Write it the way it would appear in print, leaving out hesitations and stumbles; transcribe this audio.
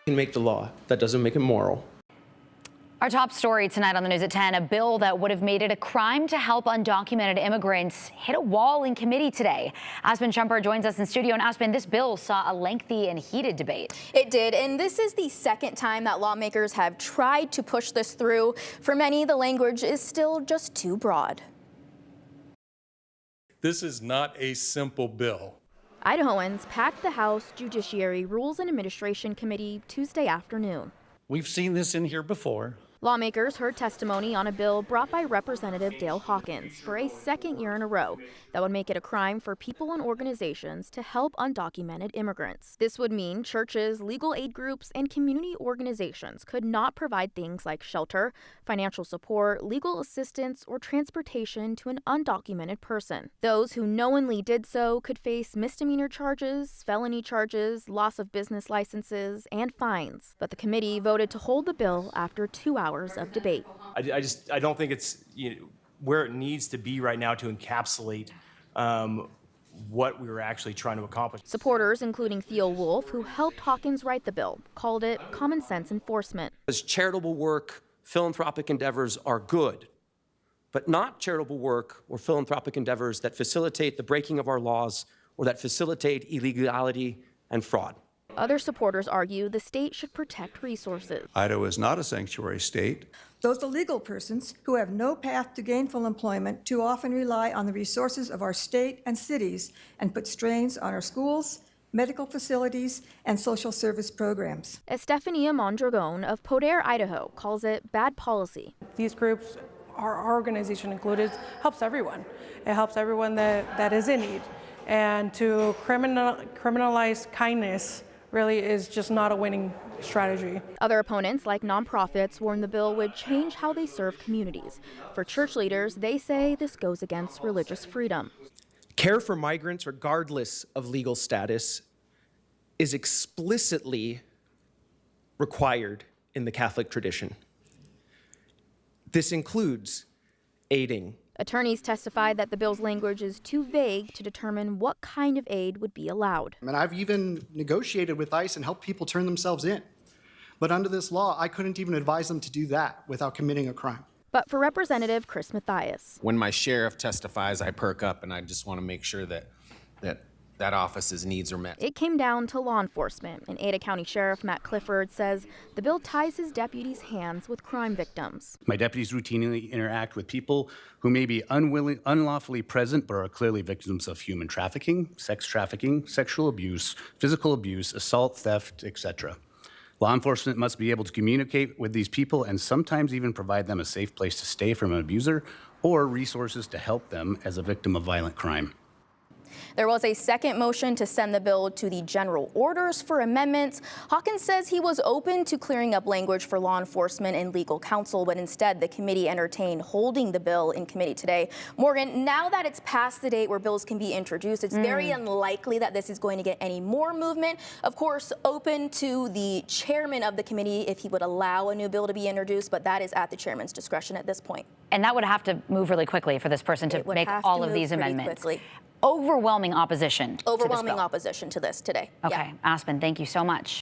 Can make the law. That doesn't make it moral. Our top story tonight on the news at 10, a bill that would have made it a crime to help undocumented immigrants hit a wall in committee today. Aspen Shumper joins us in studio. And Aspen, this bill saw a lengthy and heated debate. It did, and this is the second time that lawmakers have tried to push this through. For many, the language is still just too broad. This is not a simple bill. Idahoans packed the House Judiciary Rules and Administration Committee Tuesday afternoon. We've seen this in here before. Lawmakers heard testimony on a bill brought by Representative Dale Hawkins for a second year in a row that would make it a crime for people and organizations to help undocumented immigrants. This would mean churches, legal aid groups, and community organizations could not provide things like shelter, financial support, legal assistance, or transportation to an undocumented person. Those who knowingly did so could face misdemeanor charges, felony charges, loss of business licenses, and fines. But the committee voted to hold the bill after 2 hours of debate. I don't think it's where it needs to be right now to encapsulate what we were actually trying to accomplish. Supporters, including Theo Wolf, who helped Hawkins write the bill, called it common sense enforcement. As charitable work, philanthropic endeavors are good, but not charitable work or philanthropic endeavors that facilitate the breaking of our laws or that facilitate illegality and fraud. Other supporters argue the state should protect resources. Idaho is not a sanctuary state. Those illegal persons who have no path to gainful employment too often rely on the resources of our state and cities and put strains on our schools, medical facilities, and social service programs. Estefania Mondragon of Poder, Idaho, calls it bad policy. These groups, our organization included, helps everyone. It helps everyone that is in need. And to criminalize kindness really is just not a winning strategy. Other opponents, like nonprofits, warn the bill would change how they serve communities. For church leaders, they say this goes against religious freedom. Care for migrants, regardless of legal status, is explicitly required in the Catholic tradition. This includes aiding. Attorneys testified that the bill's language is too vague to determine what kind of aid would be allowed. And I've even negotiated with ICE and helped people turn themselves in. But under this law, I couldn't even advise them to do that without committing a crime. But for Representative Chris Mathias, when my sheriff testifies, I perk up and I just want to make sure that office's needs are met. It came down to law enforcement, and Ada County Sheriff Matt Clifford says the bill ties his deputies' hands with crime victims. My deputies routinely interact with people who may be unlawfully present but are clearly victims of human trafficking, sexual abuse, physical abuse, assault, theft, etc. Law enforcement must be able to communicate with these people and sometimes even provide them a safe place to stay from an abuser or resources to help them as a victim of violent crime. There was a second motion to send the bill to the general orders for amendments. Hawkins says he was open to clearing up language for law enforcement and legal counsel, but instead the committee entertained holding the bill in committee today. Morgan, now that it's past the date where bills can be introduced, it's very unlikely that this is going to get any more movement. Of course, open to the chairman of the committee if he would allow a new bill to be introduced, but that is at the chairman's discretion at this point. And that would have to move really quickly for this person to make all of these amendments. Quickly. Overwhelming opposition. Overwhelming opposition to this today. Okay, yeah. Aspen, thank you so much.